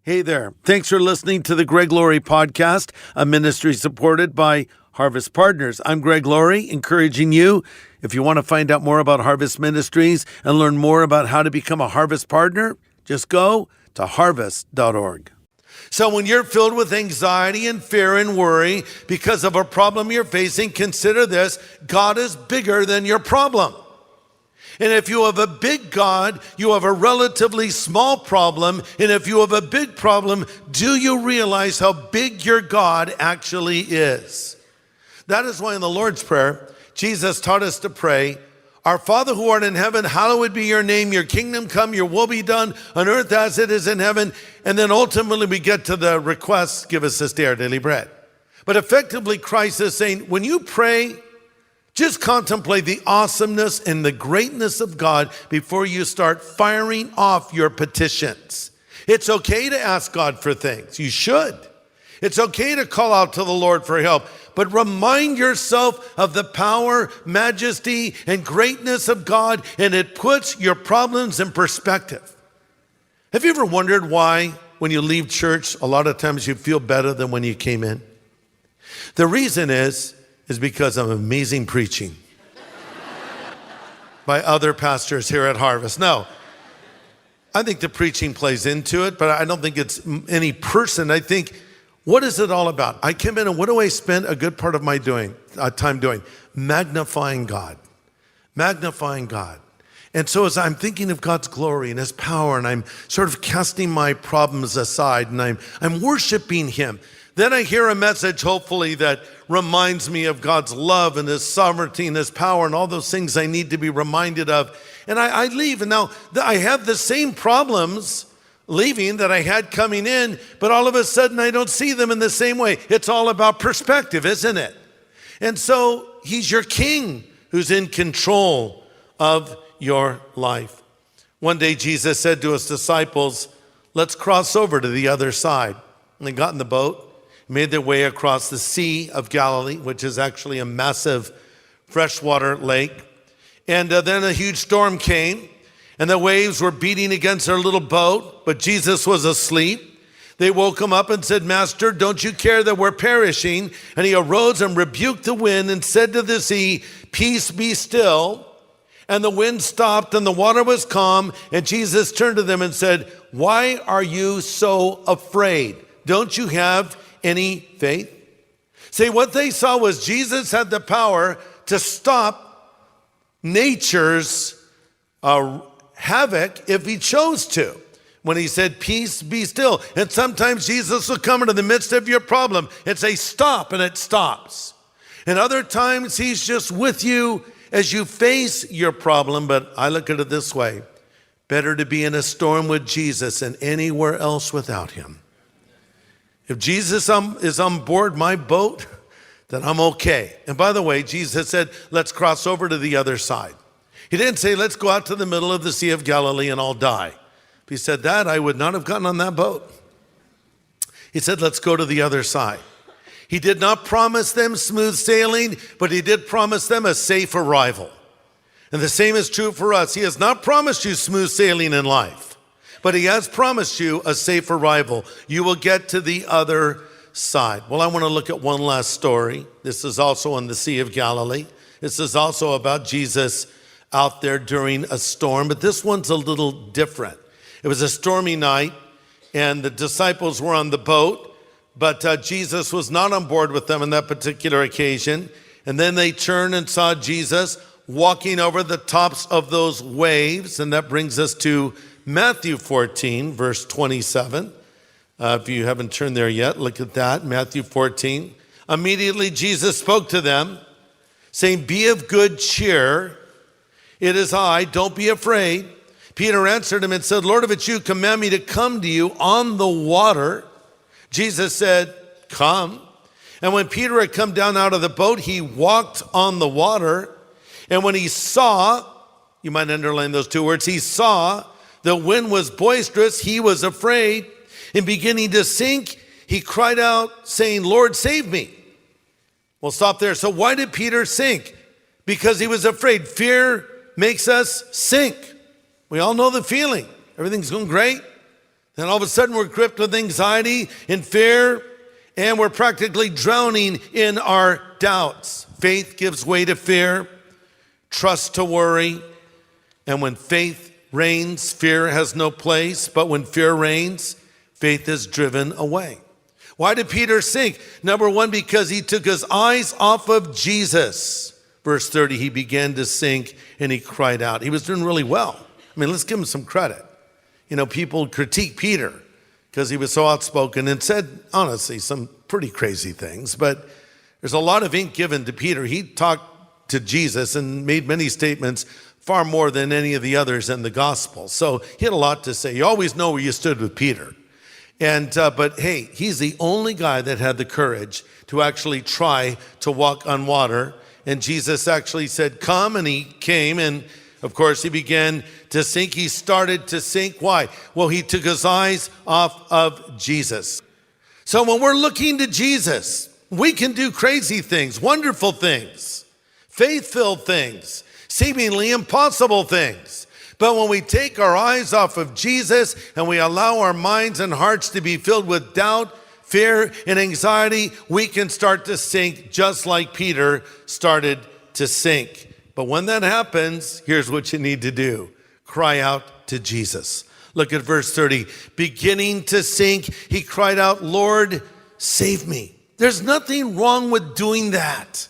Hey there. Thanks for listening to the Greg Laurie podcast, a ministry supported by Harvest Partners. I'm Greg Laurie, encouraging you, if you want to find out more about Harvest Ministries and learn more about how to become a Harvest Partner, just go to harvest.org. So when you're filled with anxiety and fear and worry because of a problem you're facing, consider this: God is bigger than your problem. And if you have a big God, you have a relatively small problem. And if you have a big problem, do you realize how big your God actually is? That is why in the Lord's Prayer, Jesus taught us to pray, "Our Father who art in heaven, hallowed be your name. Your kingdom come, your will be done on earth as it is in heaven." And then ultimately we get to the request, "Give us this day our daily bread." But effectively Christ is saying, when you pray, just contemplate the awesomeness and the greatness of God before you start firing off your petitions. It's okay to ask God for things. You should. It's okay to call out to the Lord for help, but remind yourself of the power, majesty, and greatness of God, and it puts your problems in perspective. Have you ever wondered why, when you leave church, a lot of times you feel better than when you came in? The reason is because of amazing preaching by other pastors here at Harvest. No, I think the preaching plays into it, but I don't think it's any person. I think, what is it all about? I come in and what do I spend a good part of my time doing? Magnifying God. Magnifying God. And so as I'm thinking of God's glory and His power, and I'm sort of casting my problems aside, and I'm worshiping Him, then I hear a message, hopefully, that reminds me of God's love and His sovereignty and His power and all those things I need to be reminded of. And I leave, and now I have the same problems leaving that I had coming in, but all of a sudden I don't see them in the same way. It's all about perspective, isn't it? And so He's your King who's in control of your life. One day Jesus said to His disciples, "Let's cross over to the other side." And they got in the boat, made their way across the Sea of Galilee, which is actually a massive freshwater lake. And then a huge storm came, and the waves were beating against their little boat, but Jesus was asleep. They woke Him up and said, "Master, don't you care that we're perishing?" And He arose and rebuked the wind and said to the sea, "Peace, be still." And the wind stopped and the water was calm. And Jesus turned to them and said, "Why are you so afraid? Don't you have any faith?" See, what they saw was Jesus had the power to stop nature's havoc if He chose to. When He said, "Peace, be still." And sometimes Jesus will come into the midst of your problem and say, "Stop," and it stops. And other times He's just with you as you face your problem. But I look at it this way: better to be in a storm with Jesus than anywhere else without Him. If Jesus is on board my boat, then I'm okay. And by the way, Jesus said, "Let's cross over to the other side." He didn't say, "Let's go out to the middle of the Sea of Galilee and I'll die." If He said that, I would not have gotten on that boat. He said, "Let's go to the other side." He did not promise them smooth sailing, but He did promise them a safe arrival. And the same is true for us. He has not promised you smooth sailing in life, but He has promised you a safe arrival. You will get to the other side. Well, I want to look at one last story. This is also on the Sea of Galilee. This is also about Jesus out there during a storm, but this one's a little different. It was a stormy night, and the disciples were on the boat, but Jesus was not on board with them on that particular occasion. And then they turned and saw Jesus walking over the tops of those waves, and that brings us to Matthew 14, verse 27. If you haven't turned there yet, look at that, Matthew 14. Immediately Jesus spoke to them, saying, "Be of good cheer. It is I, don't be afraid." Peter answered Him and said, "Lord, if it's you, command me to come to you on the water." Jesus said, "Come." And when Peter had come down out of the boat, he walked on the water. And when he saw, you might underline those two words, he saw the wind was boisterous, he was afraid. And beginning to sink, he cried out, saying, "Lord, save me." We'll stop there. So why did Peter sink? Because he was afraid. Fear makes us sink. We all know the feeling. Everything's going great. Then all of a sudden we're gripped with anxiety and fear, and we're practically drowning in our doubts. Faith gives way to fear, trust to worry, and when faith reigns, fear has no place, but when fear reigns, faith is driven away. Why did Peter sink? Number one, because he took his eyes off of Jesus. Verse 30, he began to sink and he cried out. He was doing really well. I mean, let's give him some credit. You know, people critique Peter because he was so outspoken and said, honestly, some pretty crazy things, but there's a lot of ink given to Peter. He talked to Jesus and made many statements, far more than any of the others in the gospel. So he had a lot to say. You always know where you stood with Peter. But hey, he's the only guy that had the courage to actually try to walk on water. And Jesus actually said, come, and he came, and of course he began to sink. He started to sink. Why? Well, he took his eyes off of Jesus. So when we're looking to Jesus, we can do crazy things, wonderful things, faith-filled things, seemingly impossible things. But when we take our eyes off of Jesus and we allow our minds and hearts to be filled with doubt, fear, and anxiety, we can start to sink just like Peter started to sink. But when that happens, here's what you need to do. Cry out to Jesus. Look at verse 30. Beginning to sink, he cried out, Lord, save me. There's nothing wrong with doing that.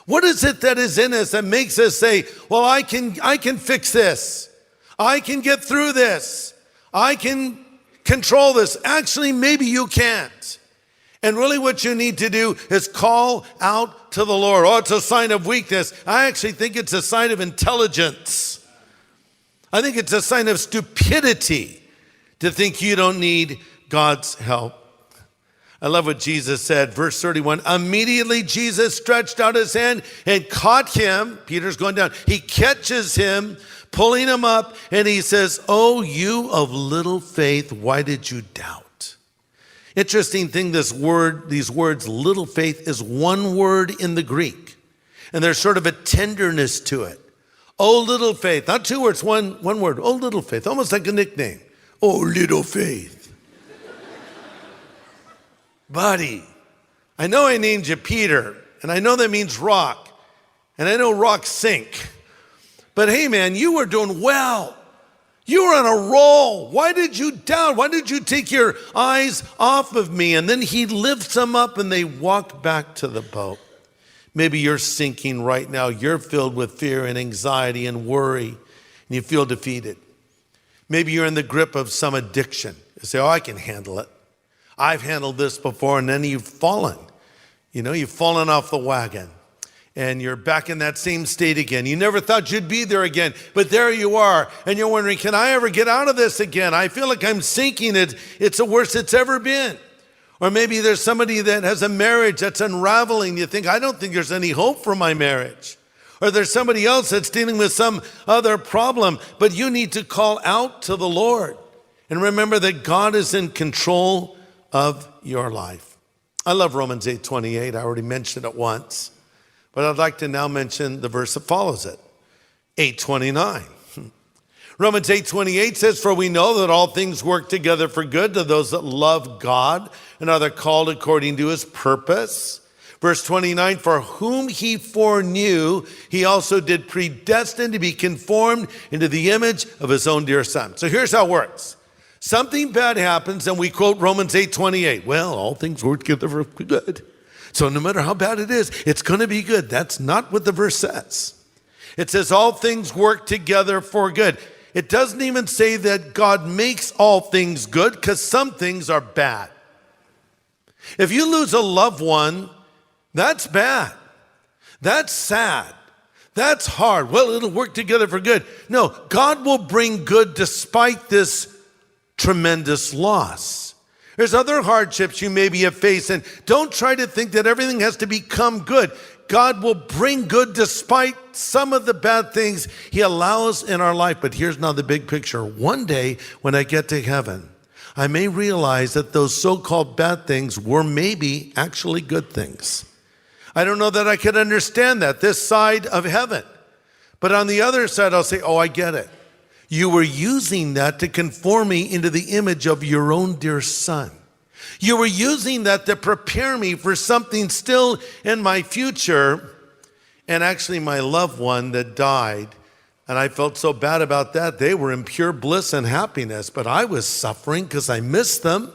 What is it that is in us that makes us say, well, I can fix this. I can get through this. I can control this. Actually, maybe you can't. And really what you need to do is call out to the Lord. Oh, it's a sign of weakness. I actually think it's a sign of intelligence. I think it's a sign of stupidity to think you don't need God's help. I love what Jesus said, verse 31. Immediately Jesus stretched out his hand and caught him. Peter's going down. He catches him, pulling him up, and he says, oh, you of little faith, why did you doubt? Interesting thing, these words, little faith, is one word in the Greek. And there's sort of a tenderness to it. Oh, little faith. Not two words, one word. Oh, little faith. Almost like a nickname. Oh, little faith. Buddy, I know I named you Peter, and I know that means rock. And I know rocks sink. But hey, man, you were doing well. You were on a roll. Why did you doubt? Why did you take your eyes off of me? And then he lifts them up and they walk back to the boat. Maybe you're sinking right now. You're filled with fear and anxiety and worry, and you feel defeated. Maybe you're in the grip of some addiction. You say, oh, I can handle it. I've handled this before, and then you've fallen. You've fallen off the wagon. And you're back in that same state again. You never thought you'd be there again, but there you are. And you're wondering, can I ever get out of this again? I feel like I'm sinking. It's the worst it's ever been. Or maybe there's somebody that has a marriage that's unraveling. You think, I don't think there's any hope for my marriage. Or there's somebody else that's dealing with some other problem, but you need to call out to the Lord. And remember that God is in control of your life. I love Romans 8:28. I already mentioned it once. But I'd like to now mention the verse that follows it, 8:29. Romans 8:28 says, for we know that all things work together for good to those that love God and are called according to his purpose. Verse 29, for whom he foreknew, he also did predestine to be conformed into the image of his own dear son. So here's how it works. Something bad happens and we quote Romans 8:28. Well, all things work together for good. So no matter how bad it is, it's going to be good. That's not what the verse says. It says all things work together for good. It doesn't even say that God makes all things good, because some things are bad. If you lose a loved one, that's bad. That's sad. That's hard. Well, it'll work together for good. No, God will bring good despite this tremendous loss. There's other hardships you maybe have faced, and don't try to think that everything has to become good. God will bring good despite some of the bad things he allows in our life. But here's now the big picture. One day when I get to heaven, I may realize that those so-called bad things were maybe actually good things. I don't know that I could understand that this side of heaven. But on the other side, I'll say, oh, I get it. You were using that to conform me into the image of your own dear Son. You were using that to prepare me for something still in my future, and actually my loved one that died. And I felt so bad about that. They were in pure bliss and happiness, but I was suffering because I missed them.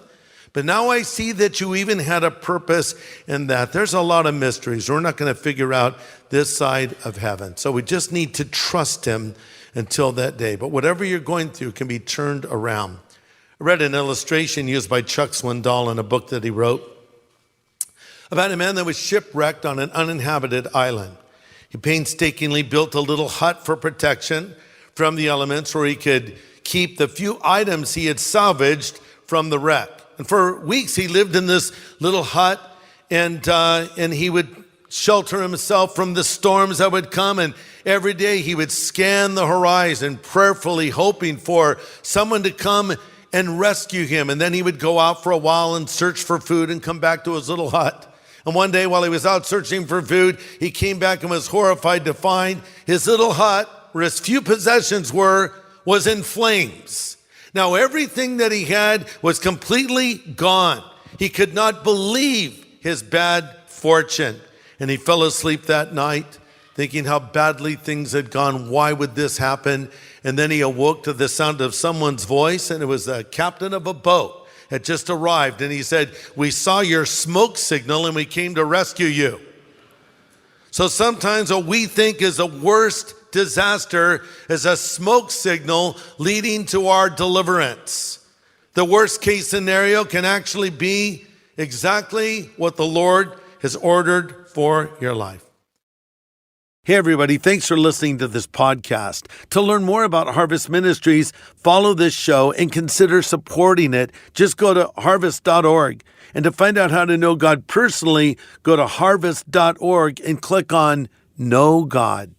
But now I see that you even had a purpose in that. There's a lot of mysteries. We're not going to figure out this side of heaven. So we just need to trust him until that day. But whatever you're going through can be turned around. I read an illustration used by Chuck Swindoll in a book that he wrote about a man that was shipwrecked on an uninhabited island. He painstakingly built a little hut for protection from the elements where he could keep the few items he had salvaged from the wreck. And for weeks he lived in this little hut, and he would shelter himself from the storms that would come. And every day he would scan the horizon, prayerfully hoping for someone to come and rescue him. And then he would go out for a while and search for food and come back to his little hut. And one day while he was out searching for food, he came back and was horrified to find his little hut, where his few possessions were, was in flames. Now everything that he had was completely gone. He could not believe his bad fortune. And he fell asleep that night thinking how badly things had gone. Why would this happen? And then he awoke to the sound of someone's voice, and it was the captain of a boat had just arrived. And he said, "We saw your smoke signal and we came to rescue you." So sometimes what we think is the worst disaster is a smoke signal leading to our deliverance. The worst case scenario can actually be exactly what the Lord has ordered for your life. Hey everybody, thanks for listening to this podcast. To learn more about Harvest Ministries, follow this show and consider supporting it. Just go to harvest.org. And to find out how to know God personally, go to harvest.org and click on Know God.